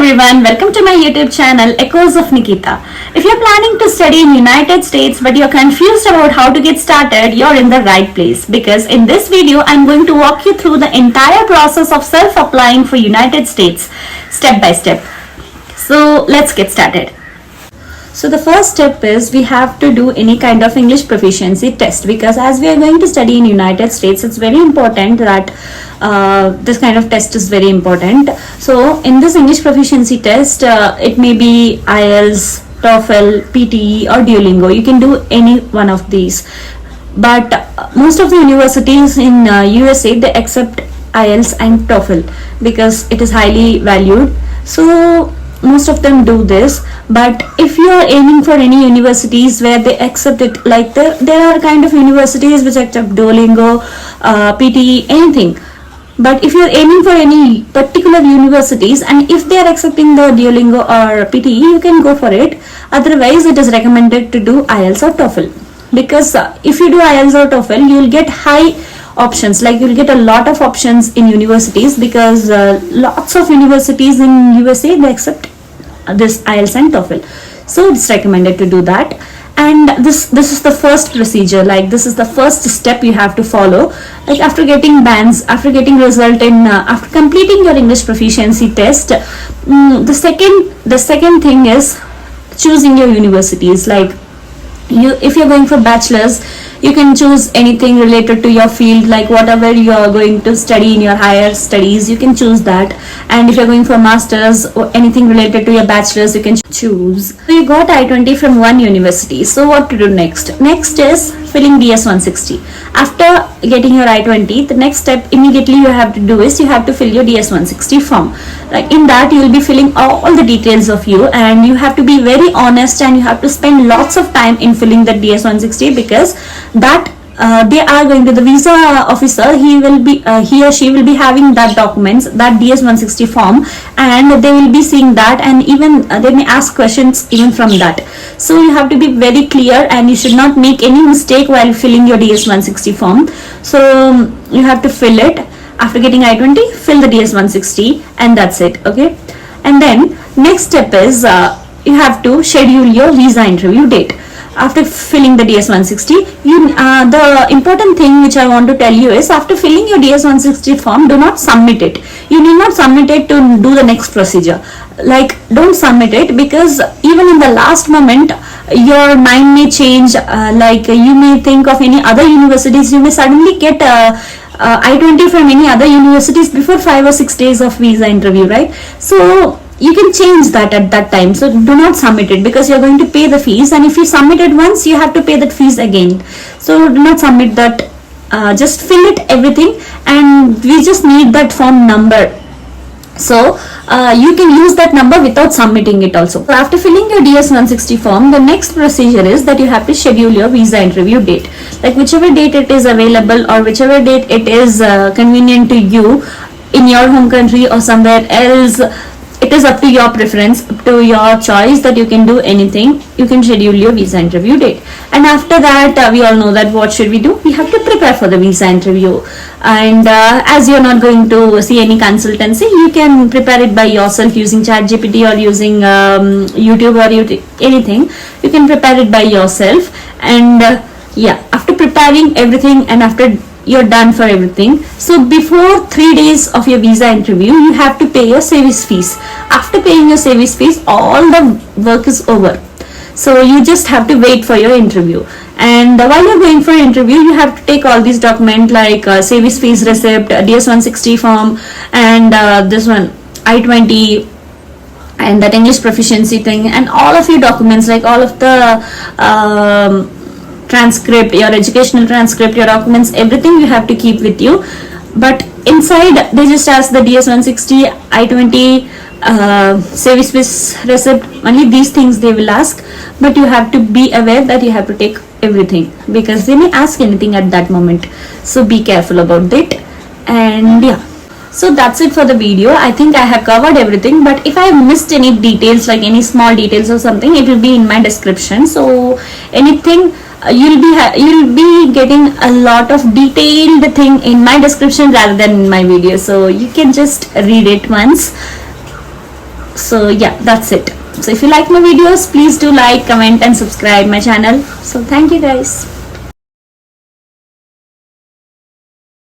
everyone, welcome to my YouTube channel Echoes of Nikita. If you're planning to study in United States but you're confused about how to get started, you're in the right place, because in this video I'm going to walk you through the entire process of self-applying for United States step by step. So let's get started. So the first step is we have to do any kind of English proficiency test, because as we are going to study in United States, it's very important that this kind of test is very important. So in this English proficiency test, it may be IELTS, TOEFL, PTE or Duolingo. You can do any one of these. But most of the universities in USA, they accept IELTS and TOEFL because it is highly valued. So most of them do this. But if you are aiming for any universities where they accept it, like there are kind of universities which accept Duolingo, PTE, anything. But if you are aiming for any particular universities and if they are accepting the Duolingo or PTE, you can go for it. Otherwise, it is recommended to do IELTS or TOEFL, because if you do IELTS or TOEFL, you will get high options, like you will get a lot of options in universities, because lots of universities in USA, they accept this IELTS and TOEFL. So it's recommended to do that. And this is the first procedure, like this is the first step you have to follow. Like after getting bands, after getting result in after completing your English proficiency test, the second thing is choosing your universities. Like if you're going for bachelor's, you can choose anything related to your field, like whatever you are going to study in your higher studies, you can choose that. And if you're going for master's or anything related to your bachelor's, you can choose. So you got I-20 from one university. So what to do next? Next is filling DS-160. After getting your I-20, the next step immediately you have to do is you have to fill your DS-160 form. Like in that, you will be filling all the details of you, and you have to be very honest, and you have to spend lots of time in filling the DS-160, because that they are going to the visa officer, he or she will be having that documents, that DS-160 form, and they will be seeing that, and even they may ask questions even from that. So you have to be very clear, and you should not make any mistake while filling your DS-160 form. So you have to fill it. After getting I-20, fill the DS-160, and that's it. Okay. And then next step is you have to schedule your visa interview date. After filling the DS-160, the important thing which I want to tell you is, after filling your DS-160 form, do not submit it. You need not submit it to do the next procedure. Like, don't submit it, because even in the last moment, your mind may change. Like you may think of any other universities. You may suddenly get I-20 from any other universities before 5 or 6 days of visa interview, right? So you can change that at that time. So do not submit it, because you're going to pay the fees, and if you submit it once, you have to pay that fees again. So do not submit that. Just fill it everything, and we just need that form number. So you can use that number without submitting it also. So after filling your DS-160 form, the next procedure is that you have to schedule your visa interview date. Like whichever date it is available, or whichever date it is convenient to you in your home country or somewhere else. It is up to your preference, up to your choice, that you can do anything. You can schedule your visa interview date. And after that, we all know that what should we do? We have to prepare for the visa interview. And as you're not going to see any consultancy, you can prepare it by yourself using ChatGPT or using YouTube or anything. You can prepare it by yourself. And yeah, after preparing everything, and after you're done for everything, so before 3 days of your visa interview, you have to pay your service fees. After paying your service fees, all the work is over. So you just have to wait for your interview. And while you're going for interview, you have to take all these documents, like service fees receipt, DS-160 form, and this one I-20, and that English proficiency thing, and all of your documents, like all of the transcript, your educational transcript, your documents, everything you have to keep with you. But inside, they just ask the DS-160, I-20, service fees receipt, only these things they will ask. But you have to be aware that you have to take everything, because they may ask anything at that moment. So be careful about it. And yeah, so that's it for the video. I think I have covered everything, but if I have missed any details, like any small details or something, it will be in my description. So anything you'll be getting a lot of detailed thing in my description rather than in my video, so you can just read it once. So yeah, that's it. So if you like my videos, please do like, comment and subscribe my channel. So thank you guys.